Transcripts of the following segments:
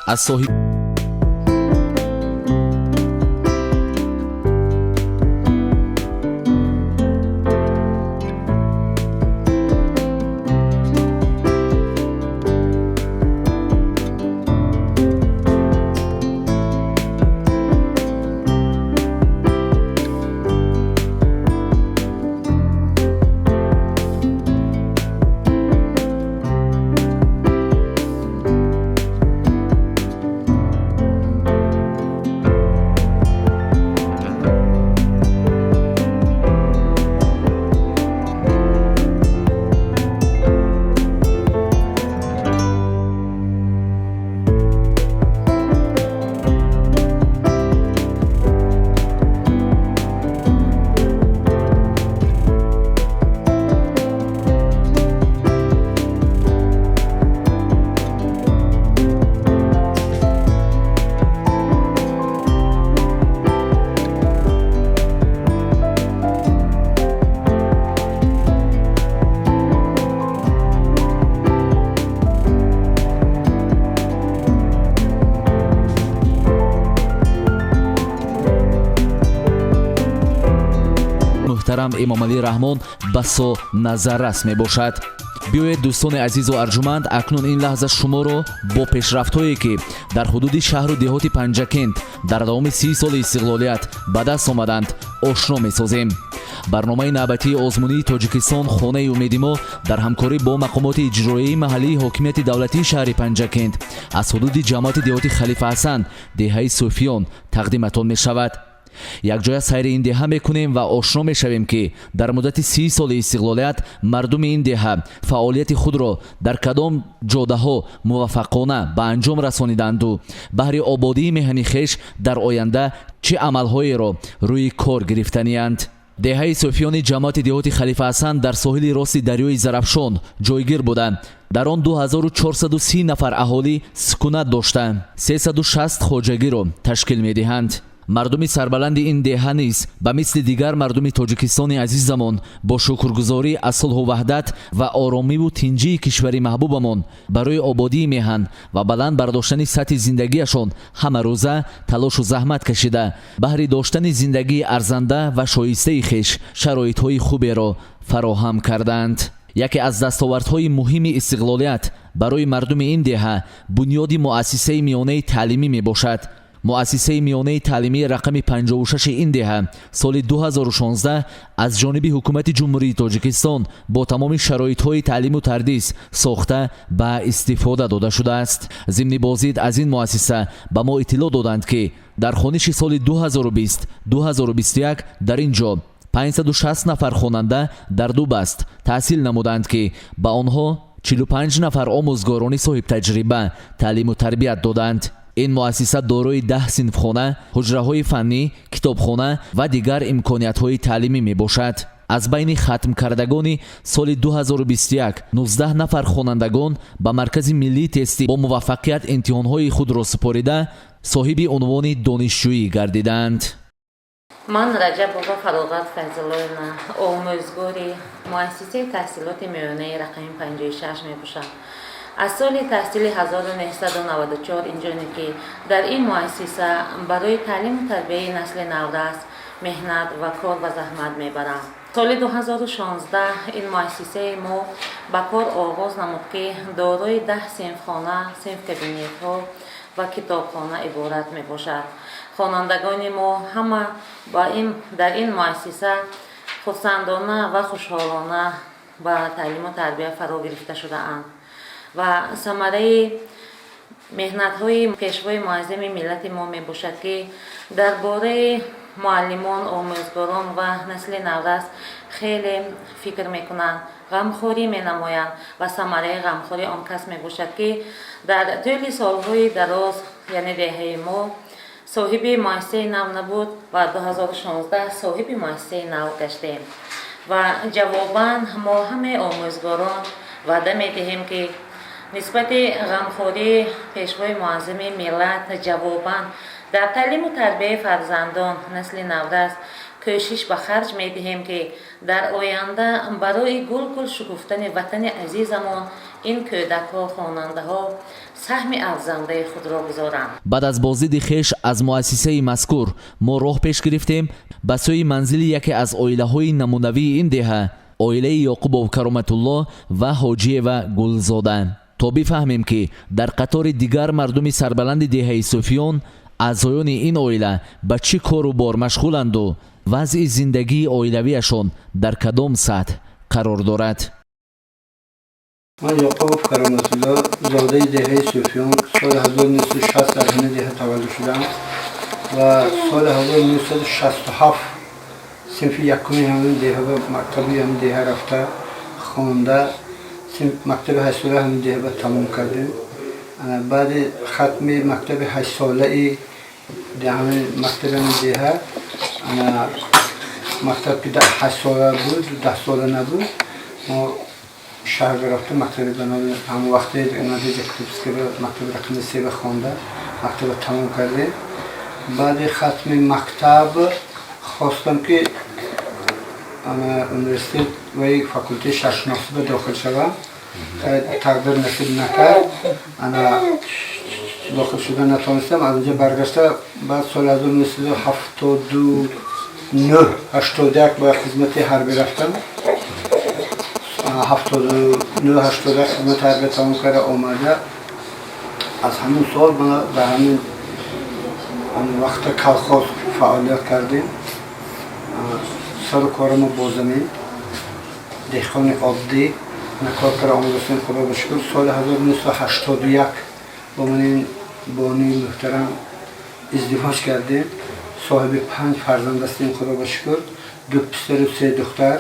از صاحب محترم امامعلی رحمان басо назаррас мебошад. биёед дӯстони азизу арҷуманд, акнун ин лаҳза шуморо бо пешрафтҳое ки дар ҳудуди шаҳру деҳоти Панҷакент дар давоми 30 соли истиқлолият ба даст омаданд ошно месозем. барномаи навбатии озмунии Тоҷикистон хонаи умеди мо дар ҳамкорӣ бо мақомоти иҷроии маҳаллии ҳокимияти давлатии шаҳри Панҷакент аз ҳудуди ҷамъияти деҳоти Халифа Ҳасан деҳаи Суфиён тақдиматон мешавад. якҷоя сайри ин деҳа мекунем ва ошно мешавем ки дар муддати 30 соли истиқлолият мардуми ин деҳа фаъолияти худро дар кадом ҷодаҳо муваффақона ба анҷом расониданду баҳри ободии меҳани хеш дар оянда чӣ амалҳоеро рӯи кор гирифтаниянд. деҳаи Суфиёни ҷамъияти деҳоти Халифа Ҳасан дар соҳили рости дарёи Зарафшон ҷойгир буда. дар он 2430 нафар аҳолӣ сукунат дошта 360 хоҷагиро ташкил медиҳанд. мардуми сарбаланди ин деҳа низ ба мисли дигар мардуми Тоҷикистони азизамон бо шукргузорӣ аз сулҳу ваҳдат ва оромиву тинҷии кишвари маҳбубамон барои ободии меҳан ва баланд бардоштани сатҳи зиндагиашон ҳамарӯза талошу заҳмат кашида баҳри доштани зиндагии арзанда ва шоистаи хеш шароитҳои хуберо фароҳам карданд. яке аз дастовардҳои муҳими истиқлолият барои мардуми ин деҳа бунёди муассисаи миёнаи таълимӣ мебошад. муассисаи миёнаи таълимии рақами 56 ин деҳа соли 2016 аз ҷониби ҳукумати ҷумҳурии Тоҷикистон бо тамоми шароитҳои таълиму тардис сохта ба истифода дода шудааст. зимни бозид аз ин муассиса ба мо иттилоъ доданд ки дар хониши соли 2020-2021 дар ин ҷо 560 нафар хонанда дар ду баст таҳсил намуданд ки ба онҳо 45 нафар омӯзгорони соҳибтаҷриба таълиму тарбият доданд. ин муассиса дорои 10 синфхона, ҳуҷраҳои фаннӣ, китобхона ва дигар имкониятҳои таълимӣ мебошад. аз байни хатмкардагони соли 2021 19 нафар хонандагон ба маркази миллии тестӣ бо муваффақият имтиҳонҳои худро супорида соҳиби унвони донишҷӯӣ гардиданд. ман Раҷабова Фароғат Файзуллоевна омӯзгори муассисаи таҳсилоти миёнаи рақами 56 мебошам. аз соли таҳсили 1994 инҷоне ки дар ин муассиса барои таълиму тарбияи насли наврас меҳнат ва кор ва заҳмат мебарам. соли 2016 ин муассисаи мо ба кор оғоз намуд ки дорои 10 синфхона, синфкабинетҳо ва китобхона иборат мебошад. хонандагони мо ҳама дар ин муассиса хурсандона ва хушҳолона ба таълиму тарбия фаро гирифта шудаанд ва самараи меҳнатҳои пешвои муаззами миллати мо мебошад ки дар бораи муаллимон, омӯзгорон ва насли наврас хеле фикр мекунанд, ғамхорӣ менамоянд ва самараи ғамхорӣ он кас мебошад ки дар тӯли солҳои дароз, яъне деҳаи мо соҳиби муассисаи нав набуд ва 2016 соҳиби муассисаи нав гаштем ва ҷавобан мо ҳамаи омӯзгорон ваъда медиҳем ки нисбати ғамхории пешвои муаззами миллат ҷавобан дар таълиму тарбияи фарзандон насли наврас кӯшиш ба харҷ медиҳем ки дар оянда барои гул шукуфтани ватани азизамон این کودک‌ها و خواننده‌ها سهم ارزنده خود را گذارند. بعد از بازدید خویش از مؤسسه مذکور ما راه پیش گرفتیم به سوی منزل یکی از عائله‌های نمونوی این دهه، عائله یعقوب کرامت الله و حاجیه گلزاده، تا بفهمیم که در قطار دیگر مردم سربلند دهه صوفیان اعضایان این عائله به چه کار و بار مشغولند و وضع زندگی عائلویشان در کدام سطح قرار دارد. من یعقوب کرامت الله زاده دهه صوفیان سال 1960 در همین دهه تولد شدم و سال 1967 صنف یکمی همین دهه به مکتبی همین دهه رفته خوانده، مکتب 8 ساله همین دهه به تمام کردیم. بعد ختم مکتب 8 ساله در همین مکتب همین دهه، مکتب که 8 ساله بود 10 ساله نبود، ما شهر رفتم مکتب بنابرای همون وقتی نتیجه کتبسکی به مکتب رقم 3 بخوانده، مکتب تمام کرده. بعد ختم مکتب خواستم که یونیورسیته و فاکولته شهرشناسی به داخل شدم، تقدیر نصیب نکرد، داخل شدن نتونستم. از اونجا برگشته بعد سال 1979 81 به خدمت حربی رفتم، 79 80 خدمت حربی تمام کرده آمده. از همون سال من در همین وقت کلخاز فعالیت کردیم. سر کارم با زمین دهقان عادی کار کرده آمدستیم. خدا بشکر سال 1981 با من این بانی محترم ازدواج کردیم، صاحب 5 فرزند هستیم. خدا بشکر 2 پسر و 3 دختر.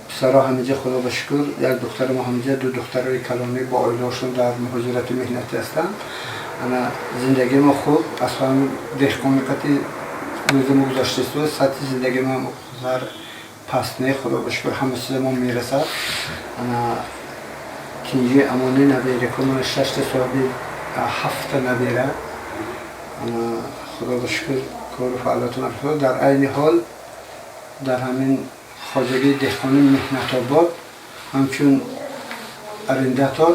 پسرها همینجا خدا بشکر، یک دختر ما همینجا، 2 دخترای کلانی با عائله‌شون در مهاجرت و مهنت هستن. زندگی ما خوب از همین دهقانیتی روز ما گذاشته است. سطح زندگی ما مقدار پست نه، خدا بشکر همه چیز ما میرسد. کنجی امانی نبیره کنم 6 صاحب 7 نبیره. خدا بشکر کار و فعالیتون افتاد. در عین حال در همین خواجگی دهقانی مهنت آباد همچون ارنده‌تار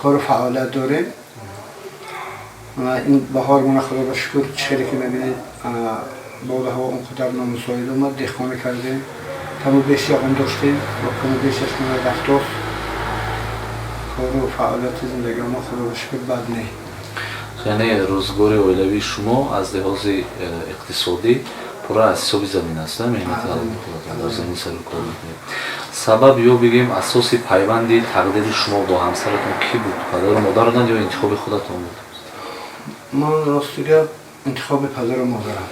کار و فعالیت داریم. این بهار من خدا بشکر چهره که میبینید بالا ها اونقدر نامساعد اومد، دهقانی کردیم، کم و بیش یقین داشتیم و کم و بیشش من رفتاست. کار و فعالیت زندگی ما خدا بشکر بد نیست. یعنی روزگار عائلوی شما از لحاظ اقتصادی پورا از حساب زمین است، نه؟ مهنت در زمین سر کار میکنید. سبب یا بگیم اساس پیوندی تقدیر شما با همسرتون کی بود؟ پدر و مادرتون یا انتخاب خودتون بود؟ من راستیگه انتخاب پدر و مادرم.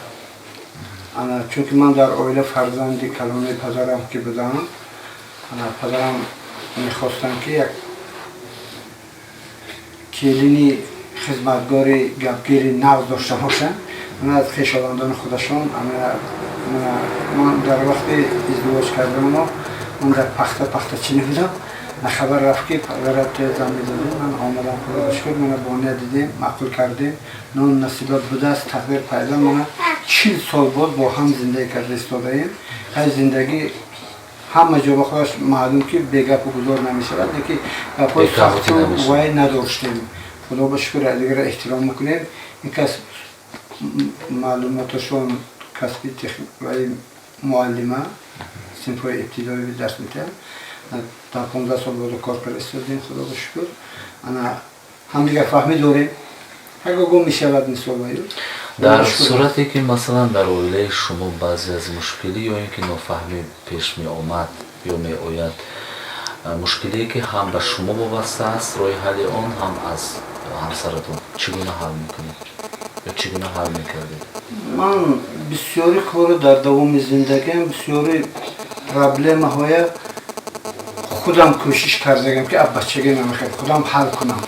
چون که من در عائله فرزندی کلانه پدرم که بودم، پدرم میخواستم که یک کلینی خدمتگاری گپگیری نو داشته باشم. من از خویشاوندان خودشان من در وقت ازدواج کردم من در پخته چینی بودم. خبر رفت که پدرت زن می‌دادیم. من آمدم خدا بشکر من بانه دیدیم، معقول کردیم، نان نصیبت بوده است، تقدیر پیدا. من 40 سال بعد با هم زندگی کرده ایستاده‌ایم. های زندگی همه جا به خودش معلوم که بی‌گپ و گذار نمی‌شود، که گپ‌های سخت و وای نداشتیم. خدا بشکر از دیگر احترام می‌کنیم. این کس معلوماتشون کسبی تکنیک معلمه صنف‌های ابتدایی درس می‌دن. تا 15 سال بود کار کردیم. خدا بشکر هم دیگه فهمی داریم. اگه گم میشود نسبت در صورتی که مثلا در عائله شما بعضی از مشکلی یا اینکه نافهمی پیش می آمد یا می آید، مشکلی که هم به شما وابسته است راه حل آن هم از همسرتون، چگونه حل میکنید یا چگونه حل میکردید؟ من بسیاری کار در دوام زندگیم بسیاری پرابلم های خودم کوشش کردم که اب بچگی نمیخواد خودم حل کنم.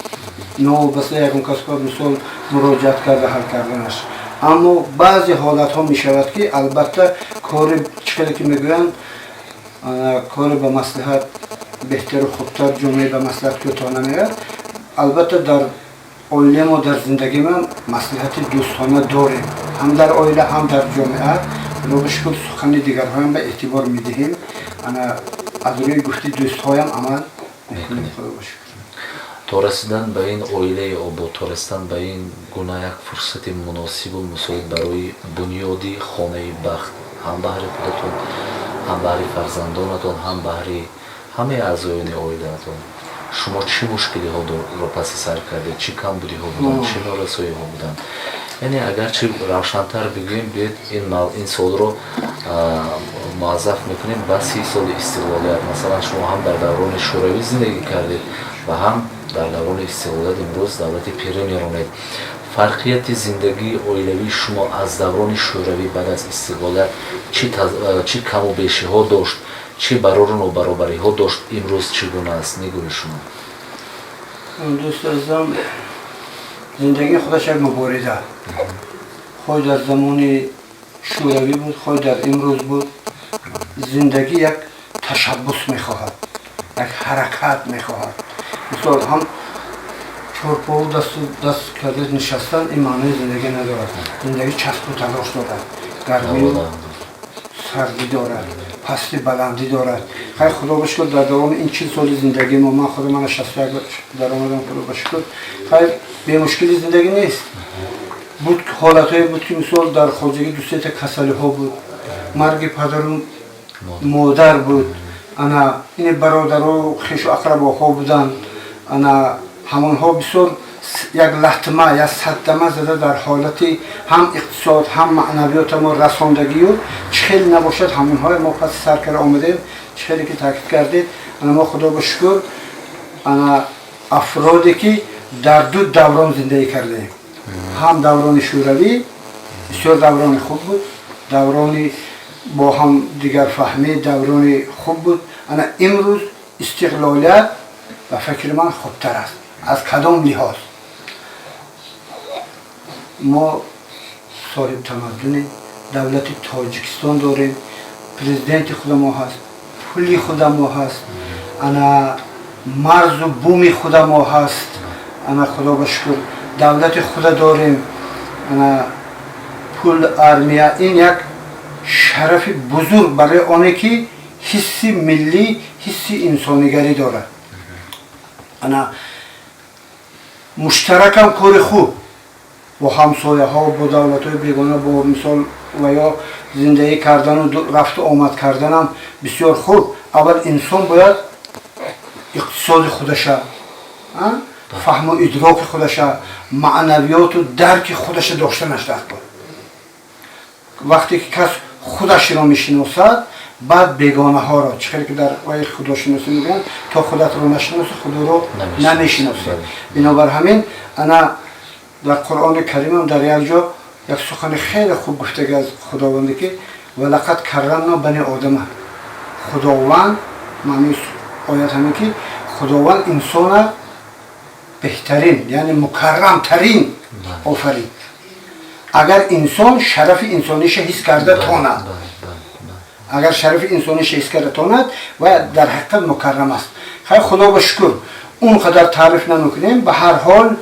نو بس یکم کس که مثال مراجعت کرده حل کردنش. اما بعضی حالت ها میشود که البته کار چقدر که میگویند کار به مصلحت بهتر و خوبتر جامعه به مصلحت کوتاه نمیاد. البته در عائله ما در زندگی من مصلحت دوستانه داریم، هم در عائله هم در جامعه. رو بشکر سخن دیگرهایم به اعتبار میدهیم. از روی گفتی دوستهایم عمل میکنیم خدا با شکر. تو رسیدن به این اویله آباد، تو رسیدن به این گونه یک فرصت مناسب و مساعد برای بنیادی خانه بخت، هم بهر خودتون، هم بهر فرزندانتون، هم بهر همه اعضایان اویلهتون، شما چه مشکلی ها رو پس سر کردید؟ چی کم بودی ها بودن؟ چه نارسایی ها بودن؟ یعنی اگر چه روشن‌تر بگیم بیاید این سال رو موظف میکنیم به 30 سال استقلالیت. مثلا شما هم در دوران شوروی زندگی کردید و هم در دوران استقلالیت امروز دولت پیری میرونید. فرقیت زندگی اویلوی شما از دوران شوروی بعد از استقلالیت چی کم و بیشی ها داشت؟ چی برارون و برابری ها داشت؟ امروز چگونه است؟ نگوی شما. دوست عزیزم، زندگی خودش یک مبارزه، خود در زمان شوروی بود، خود در امروز بود. زندگی یک تشبث میخواهد، یک حرکت میخواهد. مثال هم چرپا و دست کرده نشستن این معنی زندگی ندارد. زندگی چسب و تلاش دارد، گرمی و سردی دارد، پستی بلندی دارد. خیلی خدا بشکر در دوام این 40 سال زندگی ما، من خود من 61 در آمدم، خدا بشکر خیلی به مشکلی زندگی نیست. بود حالتهایی بود که مثال در خارجگی دوستیت کسلی ها بود، مرگ پدر و مادر بود، انا این برادر و خیش و اقربا ها بودن، انا همان ها بسیار یک لطمه یا صدمه زده در حالتی هم اقتصاد هم معنویات ما رساندگی و چخیل نباشد. همین های ما پس سرکر آمدیم، چخیلی که تاکید کردید، انا ما خدا با شکر انا افرادی که در دو دوران زندگی کردیم، هم دوران شوروی بسیار دوران خوب بود، دورانی با هم دیگر فهمی دوران خوب بود. انا امروز استقلالیت و فکر من خوبتر است. از کدام لحاظ؟ ما صاحب تمدن دولت تاجیکستان داریم، پرزیدنت خود ما هست، پولی خود ما هست، انا مرز و بومی خود ما هست، انا خدا با شکر دولت خود داریم، انا پول ارمیه. این یک شرف بزرگ برای آنه که حسی ملی، حسی انسانیگری دارد. انا مشترک هم کار خوب با همسایه ها، با دولت های بیگانه، با مثال و یا زندگی کردن و رفت و آمد کردن هم بسیار خوب. اول انسان باید اقتصاد خودش، فهم و ادراک خودش، معنویات و درک خودش داشته نشده. وقتی که کس خودش را میشناسد، بعد بیگانه ها را، چخیلی که در وای خداشناسی میگن تا خودت رو نشناسی خدا رو نمیشناسی. بنابر همین انا در قرآن کریم هم در یک جا یک سخن خیلی خوب گفته از خداوندی که ولقد کرمنا بنی آدم. خداوند معنی آیت همین که خداوند انسان بهترین یعنی مکرم ترین آفرید. اگر انسان شرف انسانیش حس کرده تاند، اگر شرف انسانیش حس کرده تاند و در حقیقت مکرم است. خیلی خدا با شکر اونقدر تعریف نمیکنیم، به هر حال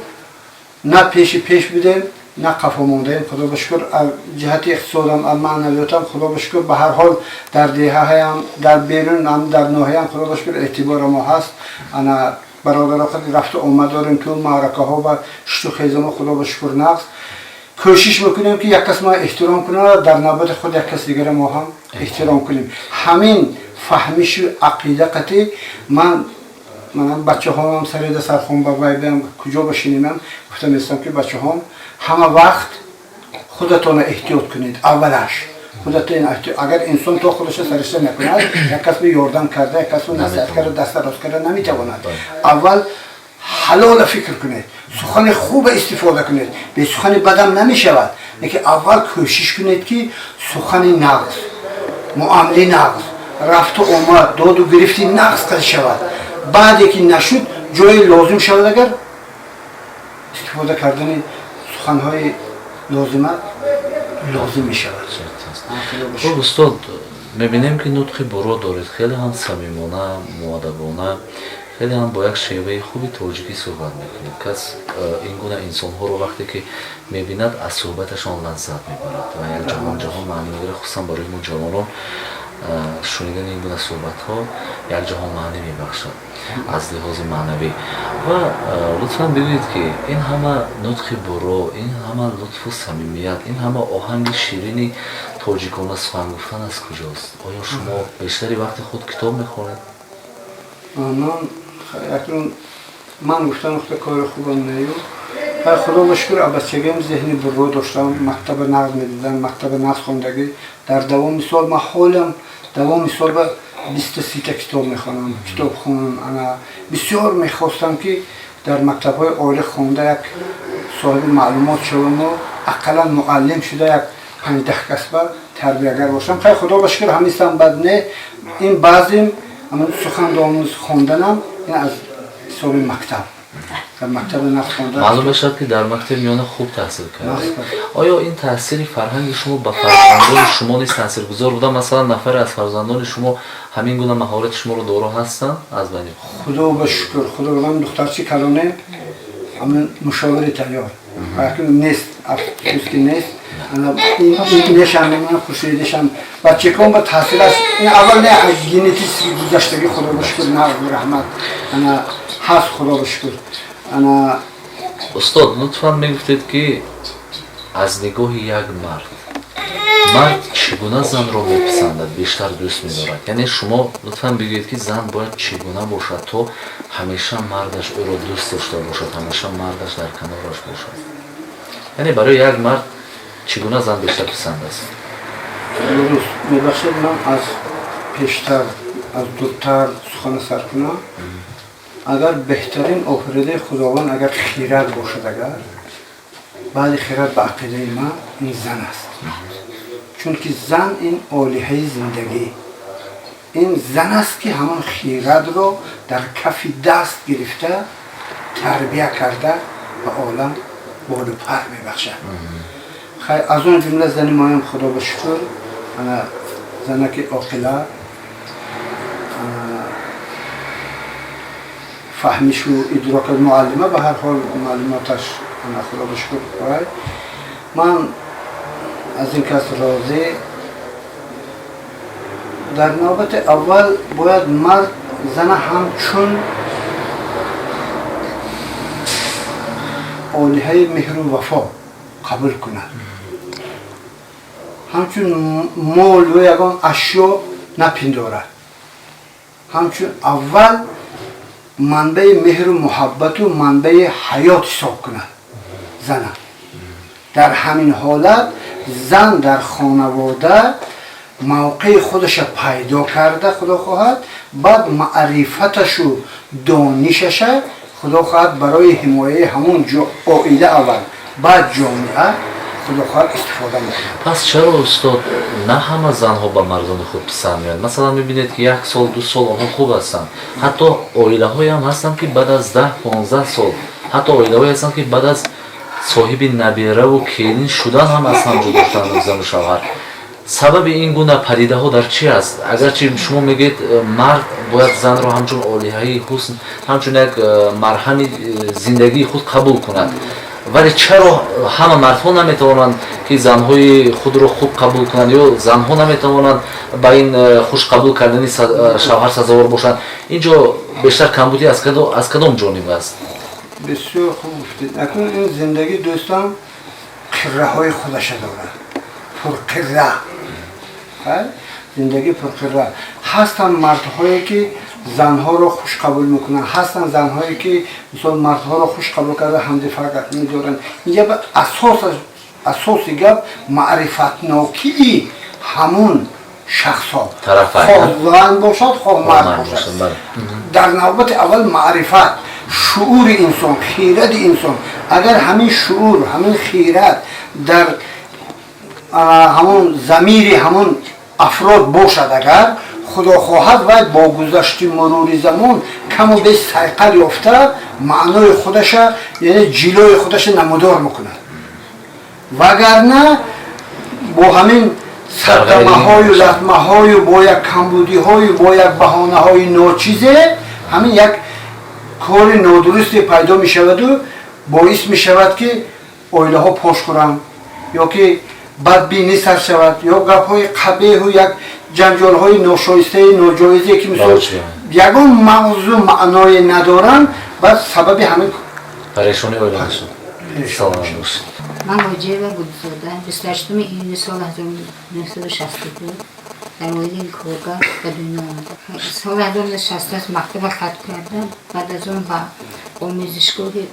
نه پیش بودیم نه قفا موندیم. خدا با شکر از جهت اقتصادم از معنویاتم خدا با شکر به هر حال در دیه هم در بیرون هم در ناحیه هم خدا با شکر اعتبار ما هست. انا برادر خود رفت و آمد داریم تو معرکه ها و شتو خیزه ما خدا با شکر نقص. کوشش میکنیم که یک کس ما احترام کنه، در نوبت خود یک کس دیگر ما هم احترام کنیم. همین فهمیش و عقیده قطعی من بچه ها هم سرید سرخون با وای بیم کجا بشینیم گفتم استم که بچه ها همه وقت خودتون احتیاط کنید. اولش خودتون احتیاط، اگر انسان تو خودش سرشته نکنه، یک کس به یاردم کرده، یک کس به نصیحت کرده، دست راست کرده نمیتواند. اول حلال فکر کنید، سخن خوب استفاده کنید، به سخن بدم نمیشود. لیکن اول کوشش کنید که سخن نقص، معامله نقص، رفت و آمد، داد و گرفتی نقص قد شود. بعد که نشد جای لازم شود اگر استفاده کردن سخنهای لازمه لازم می شود. خب استاد میبینیم که نطق برو دارید، خیلی هم صمیمانه، مؤدبانه، خیلی هم با یک شیوه خوبی تاجیکی صحبت میکنید. کس این گونه انسان ها رو وقتی که میبیند از صحبتشان لذت میبرد و یک جهان معنی میگیره، خصوصا برای ما جوانان. шунидани ин гуна суҳбатҳо якҷоҳо маънӣ мебахшад аз лиҳози маънавӣ. ва лутфан бигӯед ки ин ҳама нутқи буро, ин ҳама лутфу самимият, ин ҳама оҳанги ширини тоҷикона сухан гуфтан аз куҷост? оё шумо бештари вақти худ китоб мехонед? ман гуфтам вақте кори хубам нею. худо ба шукр абачагиам зеҳни бурро доштам, мактаба нағз медидам, мактаба нағз хондагӣ. Дар давоми сол ман ҳолам давоми сол ба 20-30 китоб мехонам, китобхон. Ана бисёр мехостам ки дар мактабҳои оли хонда як соҳиби маълумот шаваму ақаллан муаллим шуда як 5-10 касба тарбиягар бошам. хай худо ба шукр ҳамисам бад не. ин баъзим сухандомуз хонданам ин аз ҳисоби мактаб. дар мактаби нағз хонда. маълум мешавад ки дар мактаби миёна хуб таҳсил кардед. оё ин таъсири фарҳанги шумо ба фарзандони шумо низ таъсиргузор буда? масалан нафаре аз фарзандони шумо ҳамин гуна маҳорати шуморо доро ҳастанд аз байни? худо ба шукр, худо ба ман духтарчи калоне ҳамин мушовири тайёр. нест, афсӯс ки нест. ин нешам мемонам хушидишам. бачакон ба таъсираш ин аввал не аз генетически гузаштагӣ худо ба шукр на раҳмат. ана ҳаст худо ба шукр. ана устод лутфан мегуфтед ки аз нигоҳи як мард чӣ гуна занро меписандад, бештар дӯст медорад? яъне шумо лутфан бигӯед ки зан бояд чӣ гуна бошад то ҳамеша мардаш ӯро дӯст дошта бошад, ҳамеша мардаш дар канораш бошад? яъне барои як мард чӣ гуна зан бештар писанд аст? дуруст мебахшед, ман аз пештар аз дуртар сухана сар кунам. агар беҳтарин офаридаи худованд агар хират бошад, агар баъди хират ба ақидаи ман ин зан аст. чунки зан ин олиҳаи зиндагӣ. ин зан аст ки ҳамон хиратро дар кафи даст гирифта тарбия карда ба олам болу пар мебахшад. хай аз он ҷумла зани моям худо ба шукр, ана занаки оқила, фаҳмишу идрока муаллима, ба ҳар ҳол маълумоташ ана худо ба шукр. ман аз ин кас розӣ. дар навбати аввал бояд мард зана ҳамчун олиҳаи меҳру вафо қабул кунад. ҳамчун мол ва ягон ашё напиндорад. ҳамчун аввал манбаи меҳру муҳаббату манбаи ҳаёт ҳисоб кунад зана. дар ҳамин ҳолат зан дар хонавода мавқеи худаша пайдо карда худо хоҳад, баъд маърифаташу донишаша худо хоҳад барои ҳимояи ҳамон оила аввал баъд ҷомеа худо хоҳад истифода мекунад. пас чаро устод на ҳама занҳо ба мардони худ писанд меояд? масалан мебинед ки 1 сол 2 сол онҳо хуб ҳастанд, ҳатто оилаҳое ҳам ҳастанд ки баъд аз 10-15 сол, ҳатто оилаҳое ҳастанд ки баъд аз соҳиби набираву келин шудан ҳам аз ҳам ҷудо шуданд зану шавҳар. сабаби ин гуна падидаҳо дар чӣ аст? агарчи шумо мегӯед мард бояд занро ҳамчун олиҳаи ҳусн, ҳамчун як марҳами зиндагии худ қабул кунад, вале чаро ҳама мардҳо наметавонанд ки занҳои худро хуб қабул кунанд ё занҳо наметавонанд ба ин хуш қабул кардани шавҳар сазовор бошанд? инҷо бештар камбудӣ аз кадом ҷониб аст? бисёр хуб гуфтед. акун ин зиндагӣ дӯстам қирраҳои худаша дорад. пурқирра. зиндагӣ пурқирра. ҳастанд мардҳое ки занҳоро хуш қабул мекунанд, ҳастанд занҳое ки мисол мардҳоро хуш қабул карда ҳамдифар медоранд. инҷа асоси гап маърифатнокии ҳамон шахсҳо, хоҳ зан бошад, хоҳ мард бошад. дар навбати аввал маърифат, шуури инсон, хирати инсон. агар ҳамин шуур, ҳамин хират дар ҳамон замири ҳамон афрод бошад, агар худо хоҳад вай бо гузашти мурури замон каму бес сайқал ёфта маънои худаша, яъне ҷилои худаша намудор мекунад. вагарна бо ҳамин сардамаҳою латмаҳою бо як камбудиҳою бо як баҳонаҳои ночизе ҳамин як кори нодурусте пайдо мешаваду боис мешавад ки оилаҳо пош хӯранд ё ки бадбинӣ сар шавад ё гапҳои қабеҳу як جنجال‌های ناشایسته ناجایزی که مثلا یگان موضوع معنای ندارن و سبب همین پریشانی اویلا شد. من واجه و گلزاده 28 ایون سال 1962 در اویل کورگا به دنیا آمده. سال 1960 مکتب ختم کردم. بعد از اون با آموزشگاهی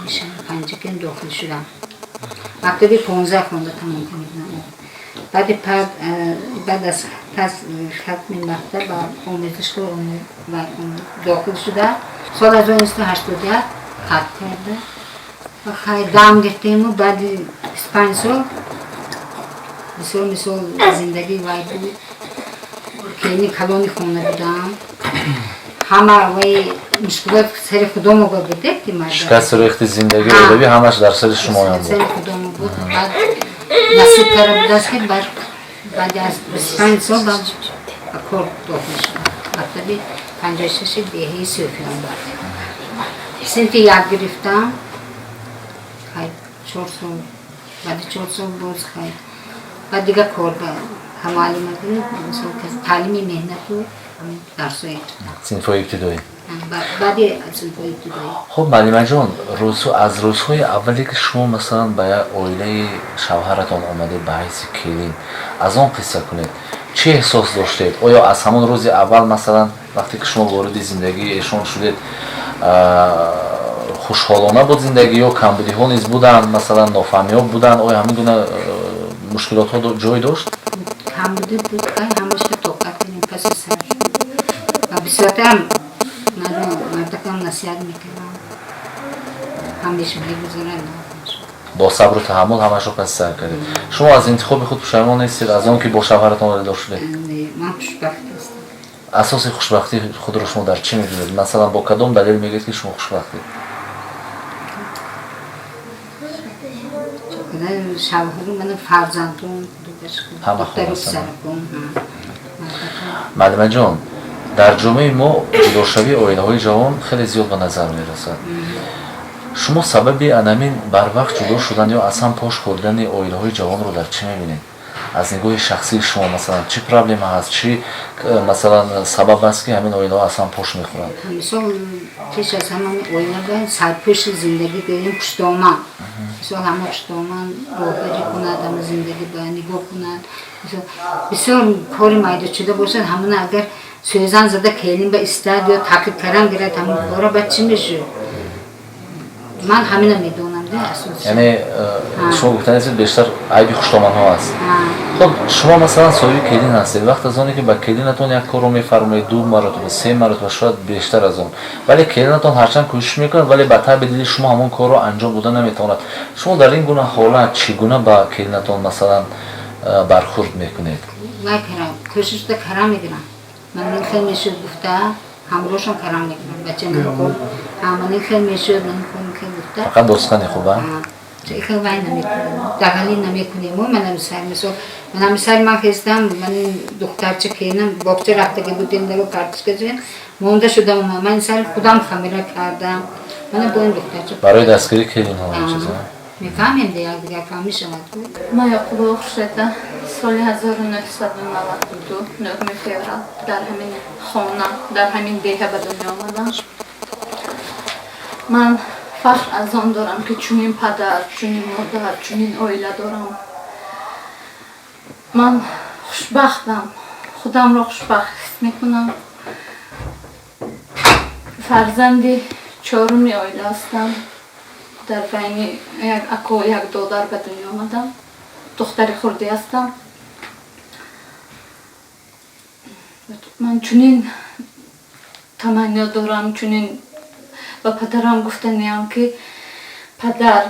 میشم پنجگان داخل شدم. مکتبی 15 خونده تمام کردم. بعد از ختم مکتب با آموزشگاه داخل شده. سال 1981 ختم کرده. و خیلی دام گرفتیم و بعد 5 سال مثال زندگی وای بود که این کلانی خونه بودم همه وای مشکلات سر خودمو بوده که مرد شکست ریخت زندگی اولیوی همش در سر شما هم بود سر خودمو بود بعد نصیب کرده بود است که بعد از 25 سال بعد کار داخل شدم مکتبی 56 دهه صوفیان بود سنتی یاد گرفتم خیلی 4 سال بعد 4 سال باز خیلی بعد دیگه کار همالی مدرد تعلیمی مهنت و درسای صنف‌های ابتدایی بعدی از صنف‌های ابتدایی خب معلمه جان از روزهای اولی که شما مثلا به اویله شوهرتان آمده به حیث کلین از آن قصه کنید چه احساس داشتید؟ آیا از همون روز اول مثلا وقتی که شما وارد زندگی ایشان شدید خوشحالانه بود زندگی یا کمبودی ها نیز بودن مثلا نافهمی بودن آیا همین گونه مشکلات ها جای داشت؟ کمبودی بود همش توقف کنیم پس سر و بسیار هم مردکم نصیحت میکنم همیشه میگذارن با صبر و تحمل همش رو پس سر کردید شما از انتخاب خود پشیمان نیستید از آن که با شوهرتان وارد شدید؟ من خوشبخت هستم اساس خوشبختی خود رو شما در چی می‌بینید؟ مثلا با کدام دلیل میگید که شما خوشبختید؟ شوهر من فرزندم همه خوب هستن معلمه جان در جامعه ما جداشوی اویله‌های جوان خیلی زیاد به نظر میرسد شما سبب انامین بر وقت جدا شدن یا اصلا پاش خوردن اویله‌های جوان رو در چی می‌بینید؟ از نگاه شخصی شما مثلا چی پرابلم هست چی مثلا سبب است که همین اویله‌ها اصلا پاش میخورند؟ مثلا پیش از همه اویله‌ها سرپوش زندگی داریم پشتومان مثلا همه پشتومان راهبری کند همه زندگی باید نگاه کند بسیار کاری مایده شده باشد همون اگر سویزن زده کلیم به استاد یا تقیب کردن گرد همون کارا باید چی میشه؟ من همینو میدونم ده اساس یعنی شما گفتنید بیشتر عیب خوشتومان ها است خب شما مثلا صاحب کلین هستید وقت از اونی که با کلینتون یک کارو میفرمایید 2 مرتبه 3 مرتبه شاید بیشتر از اون ولی کلینتون هرچند کوشش میکنه ولی به تبع دل شما همون کارو انجام دادن نمیتواند شما در این گونه حالت چگونه با کلینتون مثلا برخورد میکنید؟ من کوشش کردم میگیرم من خیلی میشه گفته همراهشون کارم میکنم بچه نمیکنم همانی خیلی میشه من خیلی گفته فقط دوستانی خوبه؟ خیلی وای نمیکنم دقلی نمیکنیم من مثال من خستم من دخترچه کینم باکچه رفته که بودیم در پرتش کردیم مونده شدم من سر خودم خمیره کردم من با این دخترچه برای دستگیری کلین ها این چیزا میفهمیم دیگه فهمی شود ما یعقوب خورشیده سال 1992 9 فوریه در همین خانه در همین دهه به دنیا آمدم من فخر از آن دارم که چنین پدر چنین مادر چنین عائله دارم من خوشبختم خودم را خوشبخت میکنم فرزند 4 عائله هستم در بین یک اکو و یک دادر به دنیا آمدم دختر خردی هستم من چنین تمنا دارم چنین و پدرم گفتنیم که پدر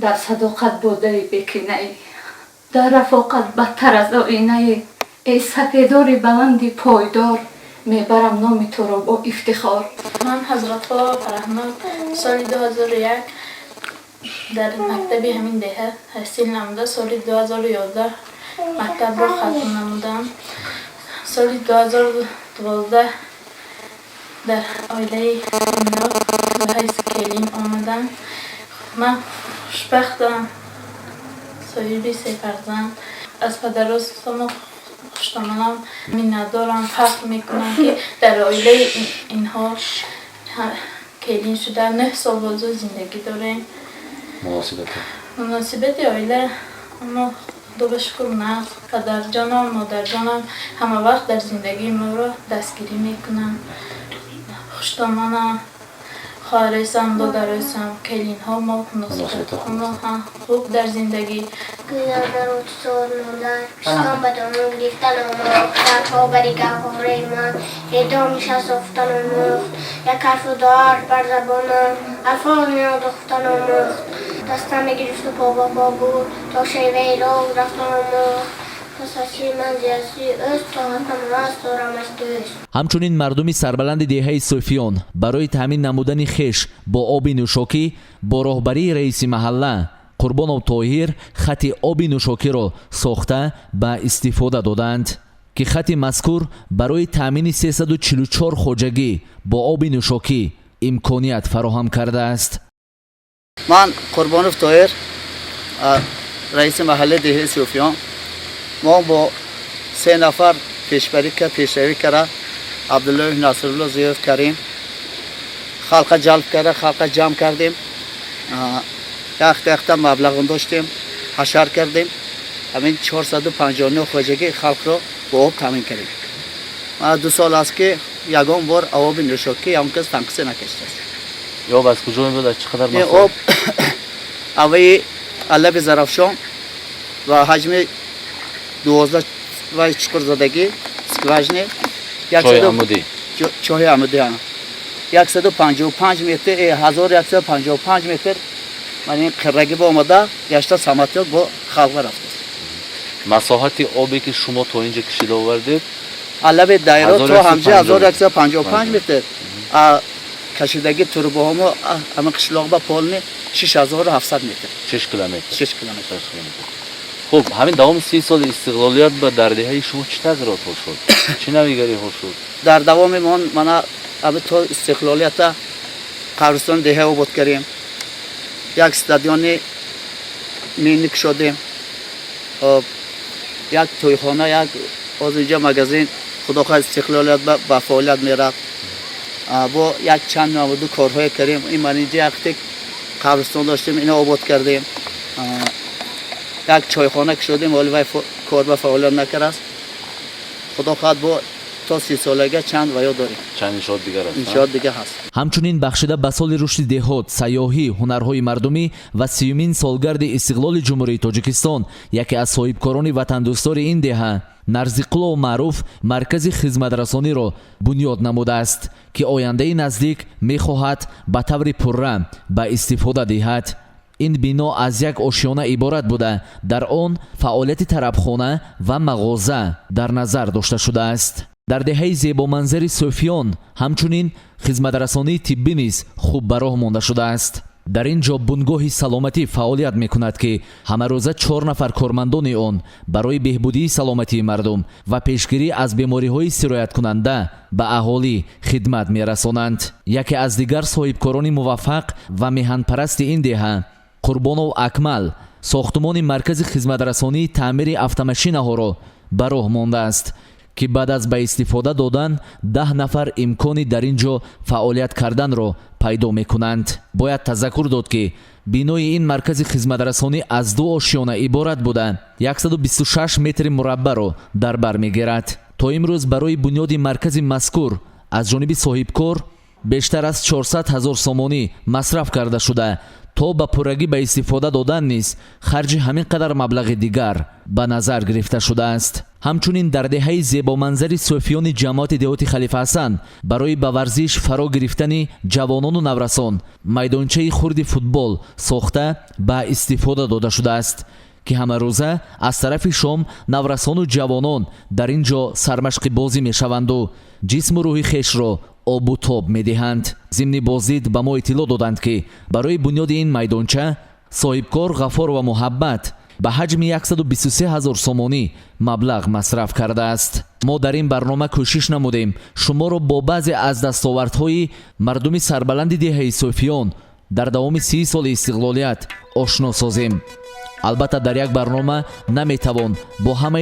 در صداقت بوده بکنه در رفاقت بدتر از آینه ای سپیدار بلندی پایدار میبرم نام تو را با افتخار من حضرت فرحمد سال 2001 در مکتبی همین دهه تحصیل نموده سال 2011 مکتب را ختم نمودم سال 2012 در عائله اینا به حیث کلیم آمدم من خوشبختم صاحب 3 فرزند از پدر و پشتمانم میندارم فخر میکنم که در آیله اینها کلین شده 9 سال بازو زندگی داریم. مناسبت آیله اما خدا به شکر نه، پدر جانم مادر جانم همه وقت در زندگی ما را دستگیری میکنم. پشتمانم خواهرسم دادرسم کلین ها ما مناسبت خوب در زندگی. Kıyılar uçuşlar, pişman batonun giften olmak, sarfa barika horeyman, edom şasoftan olmak, yakar fudar bar zabanım, alfanya doktan olmak, dastan girişti baba babu, to şeyveyle raftan olmak, tasaçı manziyasi öz tohatam rast doramastız. ҳамчунин мардуми сарбаланди деҳаи суфиён барои таъмин намудани хеш бо оби нӯшокӣ бо роҳбарии раиси маҳалла қурбонов тоҳир хати оби нӯшокиро сохта ба истифода доданд ки хати мазкур барои таъмини 344 хоҷагӣ бо оби нӯшокӣ имконият фароҳам кардааст. من قربانوف طاهر رئیس محله دهه صوفیان ما با 3 نفر پیشروی کرده عبدالله ناصرالله زیاد کریم خلق جلب کرده خلق جمع کردیم یک مبلغ داشتیم حشر کردیم همین 459 خواجگی خلق رو با آب تامین کردیم. ما 2 سال است که یگان بار آب نوشاکی هم کس تنقص نکشته است. آب از کجا میاد؟ چقدر این آب اوی علب زرافشان و حجم 12 و چکر زدگی سکواجنه چای عمودی چای عمودی 155 متر 1155 متر من این قرگی با آمده گشته سمتیات با خلق رفته. مساحت آبی که شما تا اینجا کشیده آوردید علب دایره تو همجه 1155 متر کشیدگی توربوهامو همه قشلاق با پولنی 6700 متر 6 کیلومتر 6 کیلومتر. خب همین دوام 30 سال استقلالیت به در دهه شما چه تغییرات شد؟ چه نویگری شد؟ در دوام من همه تو استقلالیت قبرستان دهه آباد کردیم. یک استادیون مینیک شدیم. یک تویخانه یک از اینجا مغازین خداخواه استقلالیت به فعالیت میرفت. با یک چند نمودو کارهای کردیم. این من اینجا یک قبرستان داشتیم اینو آباد کردیم. یک چایخانه شدیم ولی وای کار به فعالیت نکرد. خداخواه با تا 30 سالگی چند ویا داریم. چند انشاء دیگر هست. انشاء دیگر هست. ҳамчунин бахшида ба соли рушди деҳот сайёҳӣ ҳунарҳои мардумӣ ва 30-мин солгарди истиқлоли ҷумҳурии тоҷикистон яке аз соҳибкорони ватандӯстори ин деҳа нарзиқулло маъруф маркази хизматрасониро бунёд намудааст ки ояндаи наздик мехоҳад ба таври пурра ба истифода диҳад. ин бино аз як ошёна иборат буда дар он фаъолияти тарабхона ва мағоза дар назар дошта шудааст. дар деҳаи зебоманзари суфиён ҳамчунин хизматрасонии тиббӣ низ хуб ба роҳ монда шудааст. дар ин ҷо бунгоҳи саломатӣ фаъолият мекунад ки ҳамарӯза 4 нафар кормандони он барои беҳбудии саломатии мардум ва пешгирӣ аз бемориҳои сирояткунанда ба аҳолӣ хидмат мерасонанд. яке аз дигар соҳибкорони муваффақ ва меҳанпарасти ин деҳа қурбонов акмал сохтумони маркази хизматрасонии таъмири автомашинаҳоро ба роҳ мондааст ки баъд аз ба истифода додан 10 нафар имкони дар ин ҷо фаъолият карданро пайдо мекунанд. бояд тазаккур дод ки бинои ин маркази хизматрасонӣ аз 2 ошёна иборат буда 126 метри мураббаъро дар бар мегирад. то имрӯз барои бунёди маркази мазкур аз ҷониби соҳибкор бештар аз 400 000 сомонӣ масраф карда шуда то ба пуррагӣ ба истифода додан низ харҷи ҳамин қадар маблағи дигар ба назар гирифта шудааст. ҳамчунин дар деҳаи зебоманзари суфиёни ҷамоати деҳоти халифа ҳасан барои ба варзиш фаро гирифтани ҷавонону наврасон майдончаи хурди футбол сохта ба истифода дода шудааст ки ҳамарӯза аз тарафи шом наврасону ҷавонон дар ин ҷо сармашқи бозӣ мешаванду ҷисму рӯҳи хешро обу тоб медиҳанд. зимни боздид ба мо иттилоъ доданд ки барои бунёди ин майдонча соҳибкор ғафор ва муҳаббат ба ҳаҷми 123 000 сомонӣ маблағ масраф кардааст. мо дар ин барнома кӯшиш намудем шуморо бо баъзе аз дастовардҳои мардуми сарбаланди деҳаи суфиён дар давоми 30 соли истиқлолият ошно созем. албатта дар як барнома наметавон бо ҳамаи